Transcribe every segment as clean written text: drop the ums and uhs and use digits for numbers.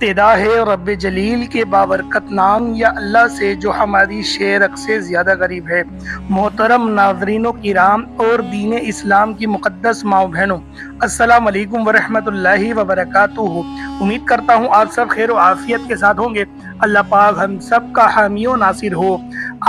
ابتدا ہے رب جلیل کے بابرکت نام یا اللہ سے جو ہماری شعر سے زیادہ قریب ہے۔ محترم ناظرین و کرام اور دین اسلام کی مقدس ماؤں بہنوں، السلام علیکم ورحمۃ اللہ وبرکاتہ۔ امید کرتا ہوں آپ سب خیر و عافیت کے ساتھ ہوں گے۔ اللہ پاک ہم سب کا حامی و ناصر ہو۔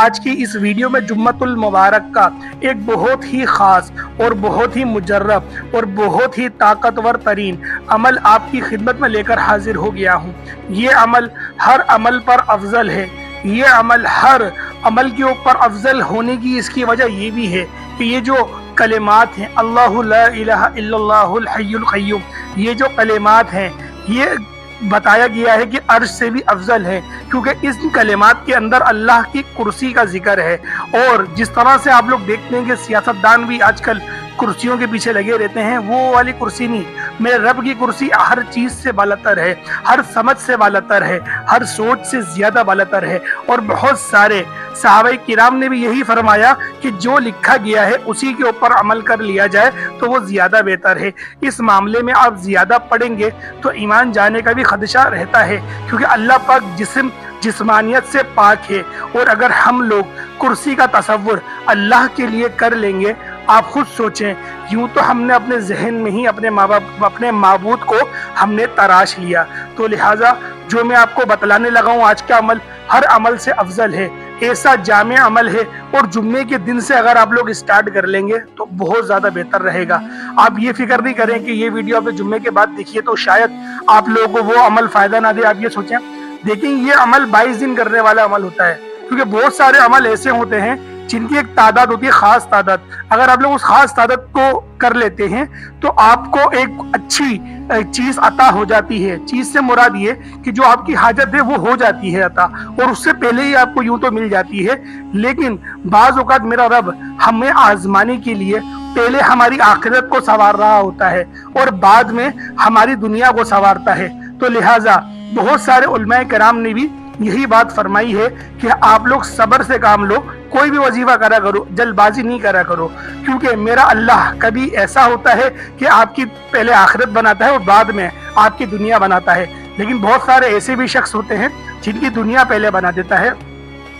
آج کی اس ویڈیو میں جمعۃ المبارک کا ایک بہت ہی خاص اور بہت ہی مجرب اور بہت ہی طاقتور ترین عمل آپ کی خدمت میں لے کر حاضر ہو گیا ہوں۔ یہ عمل ہر عمل پر افضل ہے۔ یہ عمل ہر عمل کے اوپر افضل ہونے کی اس کی وجہ یہ بھی ہے کہ یہ جو کلمات ہیں، اللہ لا الہ الا اللہ الحی القیوم، یہ جو کلمات ہیں یہ بتایا گیا ہے کہ عرش سے بھی افضل ہے، کیونکہ اس کلمات کے اندر اللہ کی کرسی کا ذکر ہے۔ اور جس طرح سے آپ لوگ دیکھتے ہیں کہ سیاستدان بھی آج کل کرسیوں کے پیچھے لگے رہتے ہیں، وہ والی کرسی نہیں، میرے رب کی کرسی ہر چیز سے بالاتر ہے، ہر سمجھ سے بالاتر ہے، ہر سوچ سے زیادہ بالاتر ہے۔ اور بہت سارے صحابہ کرام نے بھی یہی فرمایا کہ جو لکھا گیا ہے اسی کے اوپر عمل کر لیا جائے تو وہ زیادہ بہتر ہے۔ اس معاملے میں آپ زیادہ پڑھیں گے تو ایمان جانے کا بھی خدشہ رہتا ہے، کیونکہ اللہ پاک جسمانیت سے پاک ہے۔ اور اگر ہم لوگ کرسی کا تصور اللہ کے لیے کر لیں گے، آپ خود سوچیں، یوں تو ہم نے اپنے ذہن میں ہی اپنے معبود کو ہم نے تراش لیا۔ تو لہٰذا جو میں آپ کو بتلانے لگا ہوں، آج کا عمل ہر عمل سے افضل ہے، ایسا جامع عمل ہے، اور جمعے کے دن سے اگر آپ لوگ اسٹارٹ کر لیں گے تو بہت زیادہ بہتر رہے گا۔ آپ یہ فکر نہیں کریں کہ یہ ویڈیو آپ جمعے کے بعد دیکھیے تو شاید آپ لوگوں کو وہ عمل فائدہ نہ دے۔ آپ یہ سوچیں، دیکھیں یہ عمل 22 دن کرنے والا عمل ہوتا ہے، کیونکہ بہت سارے عمل ایسے ہوتے ہیں جن کی ایک تعداد ہوتی ہے، خاص تعداد۔ اگر آپ لوگ اس خاص تعداد کو کر لیتے ہیں تو آپ کو ایک اچھی چیز عطا ہو جاتی ہے۔ چیز سے مراد یہ کہ جو آپ کی حاجت ہے وہ ہو جاتی ہے عطا، اور اس سے پہلے ہی آپ کو یوں تو مل جاتی ہے۔ لیکن بعض اوقات میرا رب ہمیں آزمانے کے لیے پہلے ہماری آخرت کو سنوار رہا ہوتا ہے اور بعد میں ہماری دنیا کو سنوارتا ہے۔ تو لہٰذا بہت سارے علماء کرام نے بھی یہی بات فرمائی ہے کہ آپ لوگ صبر سے کام لو، کوئی بھی وظیفہ کرا کرو، جلد بازی نہیں کرا کرو، کیونکہ میرا اللہ کبھی ایسا ہوتا ہے کہ آپ کی پہلے آخرت بناتا ہے اور بعد میں آپ کی دنیا بناتا ہے۔ لیکن بہت سارے ایسے بھی شخص ہوتے ہیں جن کی دنیا پہلے بنا دیتا ہے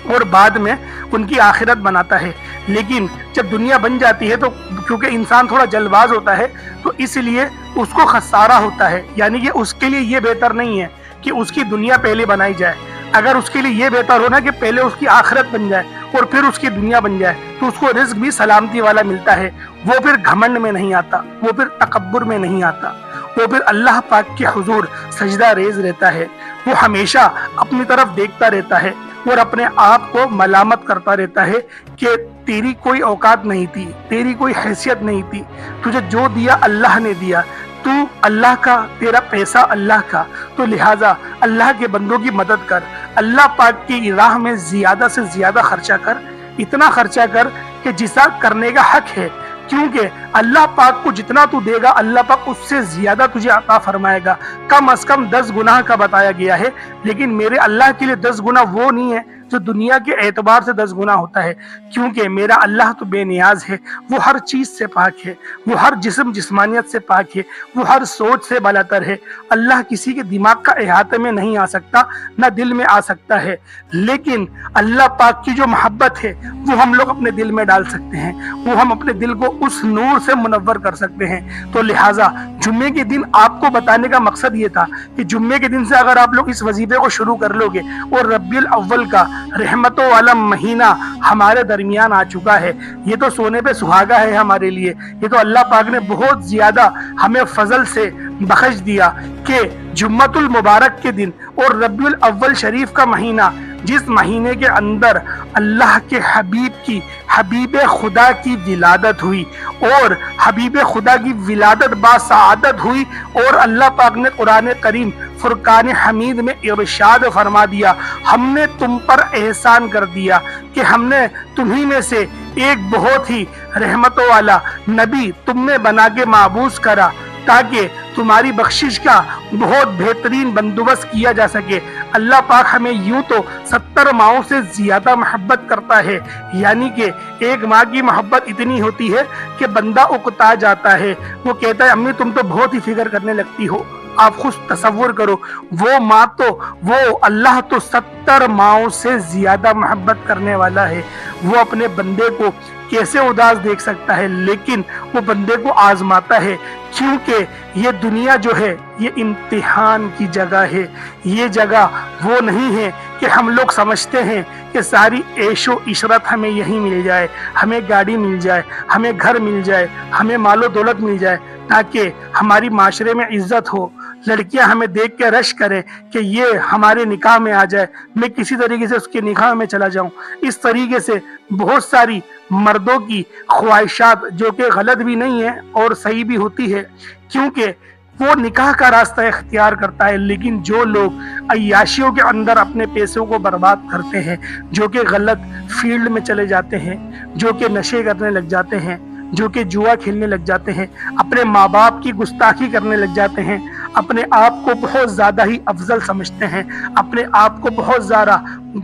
اور بعد میں ان کی آخرت بناتا ہے۔ لیکن جب دنیا بن جاتی ہے تو کیونکہ انسان تھوڑا جلد باز ہوتا ہے تو اس لیے اس کو خسارہ ہوتا ہے، یعنی کہ اس کے لیے یہ بہتر نہیں ہے کہ اس کی دنیا پہلے بنائی جائے۔ اگر اس کے لیے یہ بہتر ہونا کہ پہلے اس کی آخرت بن جائے اور پھر اس کی دنیا بن جائے تو اس کو رزق بھی سلامتی والا ملتا ہے۔ وہ پھر گھمنڈ میں نہیں آتا، وہ پھر تکبر میں نہیں آتا، وہ پھر اللہ پاک کے حضور سجدہ ریز رہتا ہے۔ وہ ہمیشہ اپنی طرف دیکھتا رہتا ہے اور اپنے آپ کو ملامت کرتا رہتا ہے کہ تیری کوئی اوقات نہیں تھی، تیری کوئی حیثیت نہیں تھی، تجھے جو دیا اللہ نے دیا، تو اللہ کا، تیرا پیسہ اللہ کا، تو لہٰذا اللہ کے بندوں کی مدد کر، اللہ پاک کی راہ میں زیادہ سے زیادہ خرچہ کر، اتنا خرچہ کر کہ جسا کرنے کا حق ہے، کیونکہ اللہ پاک کو جتنا تو دے گا اللہ پاک اس سے زیادہ تجھے عطا فرمائے گا۔ کم از کم 10 گناہ کا بتایا گیا ہے، لیکن میرے اللہ کے لیے 10 گناہ وہ نہیں ہے جو دنیا کے اعتبار سے 10 گناہ ہوتا ہے، کیونکہ میرا اللہ تو بے نیاز ہے، وہ ہر چیز سے پاک ہے، وہ ہر جسمانیت سے پاک ہے، وہ ہر سوچ سے بالاتر ہے۔ اللہ کسی کے دماغ کا احاطے میں نہیں آ سکتا، نہ دل میں آ سکتا ہے، لیکن اللہ پاک کی جو محبت ہے وہ ہم لوگ اپنے دل میں ڈال سکتے ہیں، وہ ہم اپنے دل کو اس نور سے منور کر سکتے ہیں۔ تو لہٰذا جمعے کے دن آپ کو بتانے کا مقصد یہ تھا کہ جمعے کے دن سے اگر آپ لوگ اس وظیفے کو شروع کر لو گے، اور ربیع الاول کا رحمتوں والا مہینہ ہمارے درمیان آ چکا ہے، یہ تو سونے پہ سہاگا ہے ہمارے لیے، یہ تو اللہ پاک نے بہت زیادہ ہمیں فضل سے بخش دیا کہ جمعۃ المبارک کے دن اور ربیع الاول شریف کا مہینہ، جس مہینے کے اندر اللہ کے حبیب خدا کی ولادت ہوئی، اور حبیب خدا کی ولادت باسعادت ہوئی، اور اللہ پاک نے قرآن کریم فرقان حمید میں ارشاد فرما دیا، ہم نے تم پر احسان کر دیا کہ ہم نے تمہیں میں سے ایک بہت ہی رحمتوں والا نبی تم نے بنا کے مابعوث کرا تاکہ تمہاری بخشش کا بہت بہترین بندوبست کیا جا سکے۔ اللہ پاک ہمیں یوں تو 70 ماؤں سے زیادہ محبت کرتا ہے، یعنی کہ ایک ماں کی محبت اتنی ہوتی ہے کہ بندہ اکتا جاتا ہے، وہ کہتا ہے امی تم تو بہت ہی فکر کرنے لگتی ہو، آپ خود تصور کرو، وہ اللہ تو 70 ماؤں سے زیادہ محبت کرنے والا ہے، وہ اپنے بندے کو کیسے اداس دیکھ سکتا ہے، لیکن وہ بندے کو آزماتا ہے، کیونکہ یہ دنیا جو ہے یہ امتحان کی جگہ ہے۔ یہ جگہ وہ نہیں ہے کہ ہم لوگ سمجھتے ہیں کہ ساری عیش و عشرت ہمیں یہیں مل جائے، ہمیں گاڑی مل جائے، ہمیں گھر مل جائے، ہمیں مال و دولت مل جائے تاکہ ہماری معاشرے میں عزت ہو، لڑکیاں ہمیں دیکھ کے رش کریں کہ یہ ہمارے نکاح میں آ جائے، میں کسی طریقے سے اس کے نکاح میں چلا جاؤں۔ اس طریقے سے بہت ساری مردوں کی خواہشات جو کہ غلط بھی نہیں ہے اور صحیح بھی ہوتی ہے، کیونکہ وہ نکاح کا راستہ اختیار کرتا ہے، لیکن جو لوگ عیاشیوں کے اندر اپنے پیسوں کو برباد کرتے ہیں، جو کہ غلط فیلڈ میں چلے جاتے ہیں، جو کہ نشے کرنے لگ جاتے ہیں، جو کہ جوا کھیلنے لگ جاتے ہیں، اپنے ماں باپ کی گستاخی کرنے لگ جاتے ہیں، اپنے آپ کو بہت زیادہ ہی افضل سمجھتے ہیں، اپنے آپ کو بہت زیادہ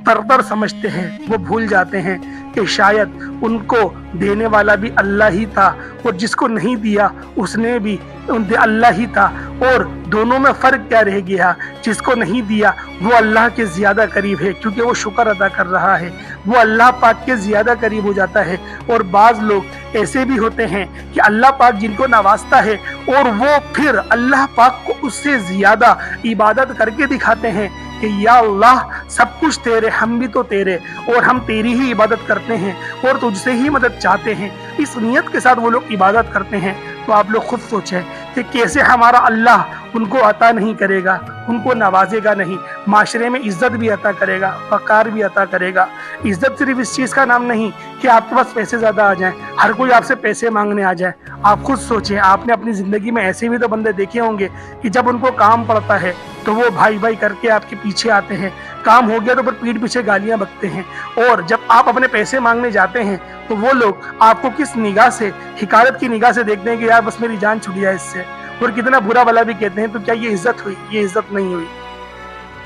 برتر سمجھتے ہیں، وہ بھول جاتے ہیں کہ شاید ان کو دینے والا بھی اللہ ہی تھا اور جس کو نہیں دیا اس نے بھی اللہ ہی تھا، اور دونوں میں فرق کیا رہ گیا؟ جس کو نہیں دیا وہ اللہ کے زیادہ قریب ہے کیونکہ وہ شکر ادا کر رہا ہے، وہ اللہ پاک کے زیادہ قریب ہو جاتا ہے۔ اور بعض لوگ ایسے بھی ہوتے ہیں کہ اللہ پاک جن کو نوازتا ہے اور وہ پھر اللہ پاک کو اس سے زیادہ عبادت کر کے دکھاتے ہیں کہ یا اللہ سب کچھ تیرے، ہم بھی تو تیرے، اور ہم تیری ہی عبادت کرتے ہیں اور تجھ سے ہی مدد چاہتے ہیں۔ اس نیت کے ساتھ وہ لوگ عبادت کرتے ہیں، تو آپ لوگ خود سوچیں کہ کیسے ہمارا اللہ ان کو عطا نہیں کرے گا، ان کو نوازے گا نہیں، معاشرے میں عزت بھی عطا کرے گا، وقار بھی عطا کرے گا۔ عزت صرف اس چیز کا نام نہیں کہ آپ کے پاس پیسے زیادہ آ جائیں، ہر کوئی آپ سے پیسے مانگنے آ جائے۔ آپ خود سوچیں، آپ نے اپنی زندگی میں ایسے بھی تو بندے دیکھے ہوں گے کہ جب ان کو کام پڑتا ہے تو وہ بھائی بھائی کر کے آپ کے پیچھے آتے ہیں، کام ہو گیا تو پھر پیٹھ پیچھے گالیاں بکتے ہیں، اور جب آپ اپنے پیسے مانگنے جاتے ہیں تو وہ لوگ آپ کو کس نگاہ سے، حقارت کی نگاہ سے دیکھتے ہیں کہ یار بس میری جان چھٹ جائے اس سے، اور کتنا برا بلا بھی کہتے ہیں۔ تو کیا یہ عزت ہوئی؟ یہ عزت نہیں ہوئی،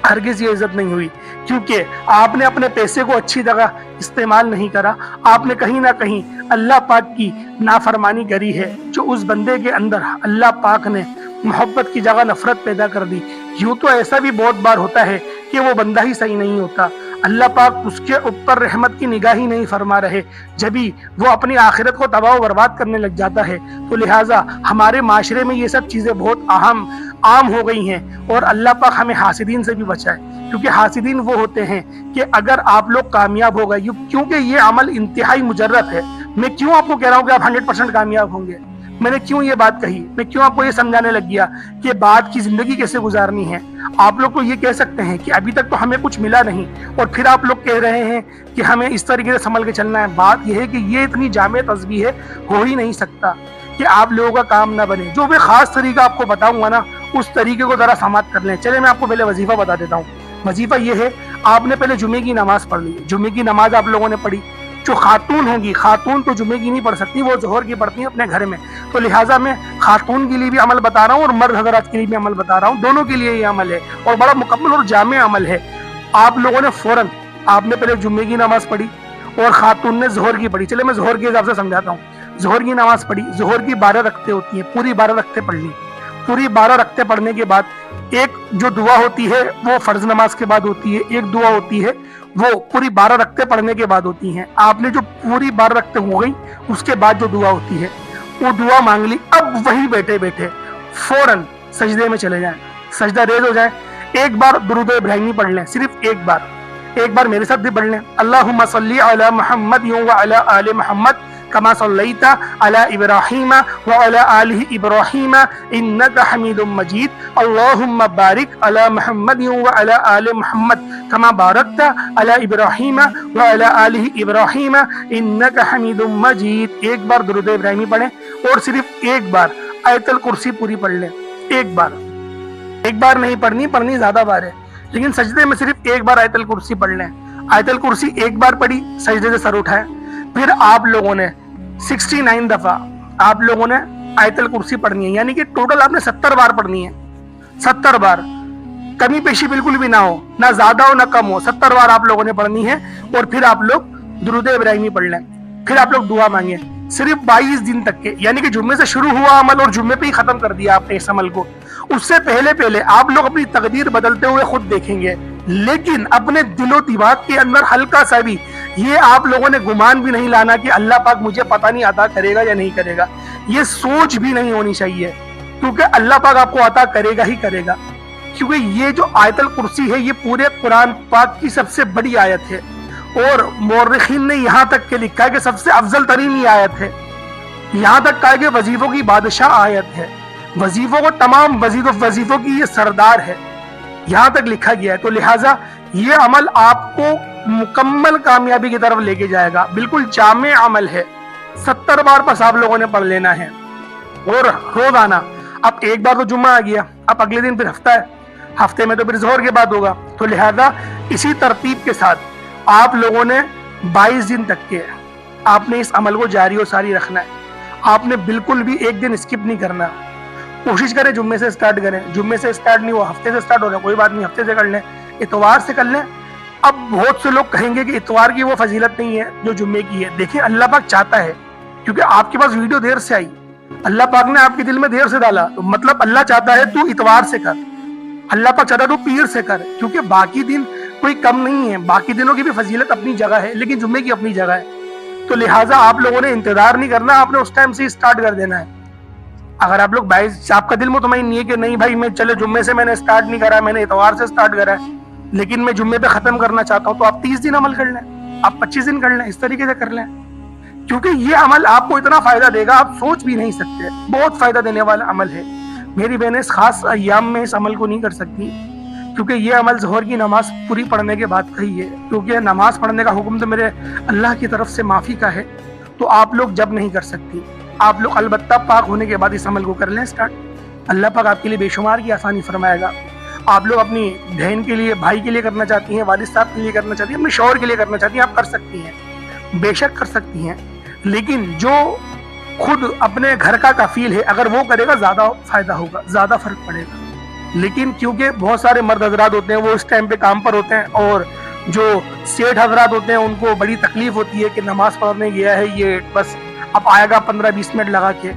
ہرگز یہ عزت نہیں ہوئی، کیونکہ آپ نے اپنے پیسے کو اچھی جگہ استعمال نہیں کرا، آپ نے کہیں نہ کہیں اللہ پاک کی نافرمانی کری ہے، جو اس بندے کے اندر اللہ پاک نے محبت کی جگہ نفرت پیدا کر دی۔ یوں تو ایسا بھی بہت بار ہوتا ہے کہ وہ بندہ ہی صحیح نہیں ہوتا، اللہ پاک اس کے اوپر رحمت کی نگاہ ہی نہیں فرما رہے، جبھی وہ اپنی آخرت کو تباہ و برباد کرنے لگ جاتا ہے۔ تو لہٰذا ہمارے معاشرے میں یہ سب چیزیں بہت عام ہو گئی ہیں، اور اللہ پاک ہمیں حاسدین سے بھی بچائے، کیونکہ حاسدین وہ ہوتے ہیں کہ اگر آپ لوگ کامیاب ہو گئے، کیونکہ یہ عمل انتہائی مجرد ہے۔ میں کیوں آپ کو کہہ رہا ہوں کہ آپ 100% کامیاب ہوں گے؟ میں نے کیوں یہ بات کہی؟ میں کیوں آپ کو یہ سمجھانے لگ گیا کہ بعد کی زندگی کیسے گزارنی ہے؟ آپ لوگ کو یہ کہہ سکتے ہیں کہ ابھی تک تو ہمیں کچھ ملا نہیں، اور پھر آپ لوگ کہہ رہے ہیں کہ ہمیں اس طریقے سے سنبھل کے چلنا ہے۔ بات یہ ہے کہ یہ اتنی جامع تسبیح ہے، ہو ہی نہیں سکتا کہ آپ لوگوں کا کام نہ بنے۔ جو میں خاص طریقہ آپ کو بتاؤں گا نا، اس طریقے کو ذرا سماعت کر لیں۔ چلے میں آپ کو پہلے وظیفہ بتا دیتا ہوں۔ وظیفہ یہ ہے، آپ نے پہلے جمعے کی نماز پڑھ لی، جمعے کی نماز آپ لوگوں نے پڑھی۔ جو خاتون ہوں گی، خاتون تو جمعے کی نہیں پڑھ سکتی، وہ ظہر کی پڑھتی ہیں اپنے گھر میں، تو لہٰذا میں خاتون کے لیے بھی عمل بتا رہا ہوں اور مرد حضرات کے لیے بھی عمل بتا رہا ہوں، دونوں کے لیے یہ عمل ہے اور بڑا مکمل اور جامع عمل ہے۔ آپ لوگوں نے فوراً، آپ نے پہلے جمعے کی نماز پڑھی اور خاتون نے ظہر کی پڑھی۔ چلے میں ظہر کے حساب سے سمجھاتا ہوں۔ ظہر کی نماز پڑھی، ظہر کی 12 رکعتیں ہوتی ہیں، پوری 12 رکعتیں پڑھ لی۔ پوری 12 رکعتیں پڑھنے کے بعد ایک جو دعا ہوتی ہے وہ فرض نماز کے بعد ہوتی ہے، ایک دعا ہوتی ہے وہ پوری 12 رکعتیں پڑھنے کے بعد ہوتی ہیں۔ آپ نے جو پوری 12 رکعتیں ہو گئی، اس کے بعد جو دعا ہوتی ہے وہ دعا مانگ لی۔ اب وہی بیٹھے بیٹھے فوراً سجدے میں چلے جائیں، سجدہ ریز ہو جائیں، ایک بار درود ابراہیمی پڑھ لیں، صرف ایک بار میرے ساتھ بھی پڑھ لیں۔ اللہم صلی علی محمد وعلی آل محمد کما صلیت علی ابراہیم وعلی آل ابراہیم انک حمید مجید۔ اللہم بارک علی محمد وعلی آل محمد کما بارکت علی ابراہیم وعلی آل ابراہیم انک حمید مجید۔ ایک بار درود ابراہیمی پڑھیں اور صرف ایک بار آیت الکرسی پوری پڑھ لیں۔ ایک بار نہیں پڑھنی زیادہ بار ہے، لیکن سجدے میں صرف ایک بار آیت الکرسی پڑھ لیں۔ آیت الکرسی ایک بار پڑھی، سجدے سے سر اٹھائیں، پھر آپ لوگوں نے 69 دفعہ آپ لوگوں نے آیت الکرسی پڑھنی ہے، یعنی کہ ٹوٹل آپ نے 70 بار پڑھنی ہے۔ 70 بار، کمی پیشی بالکل بھی نہ ہو، نہ زیادہ ہو نہ کم ہو، 70 بار آپ لوگوں نے پڑھنی ہے۔ اور پھر آپ لوگ درود ابراہیمی پڑھ لیں، پھر آپ لوگ دعا مانگیں، صرف 22 دن تک کے، یعنی کہ جمعے سے شروع ہوا عمل اور جمعے پہ ہی ختم کر دیا آپ نے اس عمل کو، اس سے پہلے آپ لوگ اپنی تقدیر بدلتے ہوئے خود دیکھیں گے، لیکن اپنے دل و دماغ کے اندر ہلکا سا بھی یہ آپ لوگوں نے گمان بھی نہیں لانا کہ اللہ پاک مجھے پتہ نہیں عطا کرے گا یا نہیں کرے گا. یہ سوچ بھی نہیں ہونی چاہیے، کیونکہ اللہ پاک آپ کو عطا کرے گا ہی کرے گا. کیونکہ یہ جو آیت الکرسی ہے یہ پورے قرآن پاک کی سب سے بڑی آیت ہے، اور مورخین نے یہاں تک کہ لکھا ہے کہ سب سے افضل ترین یہ آیت ہے. یہاں تک کہا کہ وظیفوں کی بادشاہ آیت ہے، وظیفوں کو تمام وظیفوں کی یہ سردار ہے، یہاں تک لکھا گیا ہے. تو لہٰذا یہ عمل آپ کو مکمل کامیابی کی طرف لے کے جائے گا. بالکل جامع عمل ہے، 70 بار بس آپ لوگوں نے پڑھ لینا ہے، اور روزانہ. اب ایک بار تو جمعہ آ گیا، اب اگلے دن پھر ہفتہ ہے، ہفتے میں تو پھر ظہر کے بعد ہوگا. تو لہذا اسی ترتیب کے ساتھ آپ لوگوں نے 22 دن تک کے آپ نے اس عمل کو جاری و ساری رکھنا ہے. آپ نے بالکل بھی ایک دن اسکپ نہیں کرنا. کوشش کریں جمعے سے اسٹارٹ کریں، جمعے سے اسٹارٹ نہیں ہوا ہفتے سے اسٹارٹ ہو رہا ہے کوئی بات نہیں، ہفتے سے کر لیں، اتوار سے کر لیں. اب بہت سے لوگ کہیں گے کہ اتوار کی وہ فضیلت نہیں ہے جو جمعے کی ہے. دیکھیں اللہ پاک چاہتا ہے، کیونکہ آپ کے پاس ویڈیو دیر سے آئی، اللہ پاک نے آپ کے دل میں دیر سے ڈالا، تو مطلب اللہ چاہتا ہے تو اتوار سے کر، اللہ پاک چاہتا ہے تو پیر سے کر، کیونکہ باقی دن کوئی کم نہیں ہے، باقی دنوں کی بھی فضیلت اپنی جگہ ہے لیکن جمعے کی اپنی جگہ ہے. تو لہٰذا آپ لوگوں نے انتظار نہیں کرنا، آپ نے اس ٹائم سے اسٹارٹ کر دینا ہے. اگر آپ لوگ 22 آپ کا دل مطمئن نہیں ہے کہ نہیں بھائی میں چلے جمعے سے میں نے اسٹارٹ نہیں کرا، میں نے اتوار سے اسٹارٹ کرا ہے لیکن میں جمعے پہ ختم کرنا چاہتا ہوں، تو آپ 30 دن عمل کر لیں، آپ 25 دن کر لیں، اس طریقے سے کر لیں. کیونکہ یہ عمل آپ کو اتنا فائدہ دے گا آپ سوچ بھی نہیں سکتے، بہت فائدہ دینے والا عمل ہے. میری بہنیں اس خاص ایام میں اس عمل کو نہیں کر سکتی، کیونکہ یہ عمل ظہر کی نماز پوری پڑھنے کے بعد کہی ہے، کیونکہ نماز پڑھنے کا حکم تو میرے اللہ کی طرف سے معافی کا ہے. تو آپ لوگ جب نہیں کر سکتی، آپ لوگ البتہ پاک ہونے کے بعد اس عمل کو کر لیں اسٹارٹ. اللہ پاک آپ کے لیے بے شمار کی آسانی فرمائے گا. آپ لوگ اپنی بہن کے لیے، بھائی کے لیے کرنا چاہتی ہیں، والد صاحب کے لیے کرنا چاہتی ہیں، اپنے شوہر کے لیے کرنا چاہتی ہیں، آپ کر سکتی ہیں، بے شک کر سکتی ہیں. لیکن جو خود اپنے گھر کا کفیل ہے اگر وہ کرے گا زیادہ فائدہ ہوگا، زیادہ فرق پڑے گا. لیکن کیونکہ بہت سارے مرد حضرات ہوتے ہیں وہ اس ٹائم پہ کام پر ہوتے ہیں، اور جو سیٹھ حضرات ہوتے ہیں ان کو بڑی تکلیف ہوتی ہے کہ نماز پڑھنے گیا ہے یہ بس اب آئے گا 15-20 منٹ لگا کے،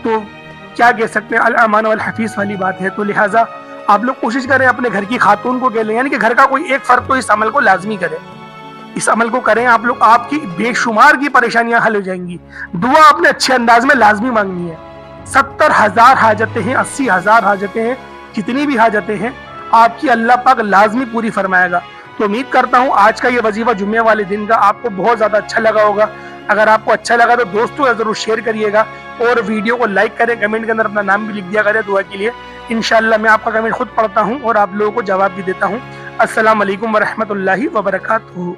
تو کیا کہہ سکتے ہیں، الامان والحفیظ والی بات ہے. تو لہٰذا آپ لوگ کوشش کریں اپنے گھر کی خاتون کو کہہ لیں، یعنی کہ گھر کا کوئی ایک فرد تو اس عمل کو لازمی کرے، اس عمل کو کریں آپ لوگ، آپ کی بے شمار کی پریشانیاں حل ہو جائیں گی. دعا اپنے اچھے انداز میں لازمی مانگنی ہے. 70,000 حاجتیں ہیں، 80,000 حاجتیں ہیں، جتنی بھی حاجتیں ہیں آپ کی اللہ پاک لازمی پوری فرمائے گا. تو امید کرتا ہوں آج کا یہ وظیفہ جمعے والے دن کا آپ کو بہت زیادہ اچھا لگا ہوگا. اگر آپ کو اچھا لگا تو دوستوں ضرور شیئر کریے گا، اور ویڈیو کو لائک کریں، کمنٹ کے اندر اپنا نام بھی لکھ دیا کریں دعا کے لیے. انشاءاللہ میں آپ کا کمنٹ خود پڑھتا ہوں اور آپ لوگوں کو جواب بھی دیتا ہوں. السلام علیکم ورحمۃ اللہ وبرکاتہ.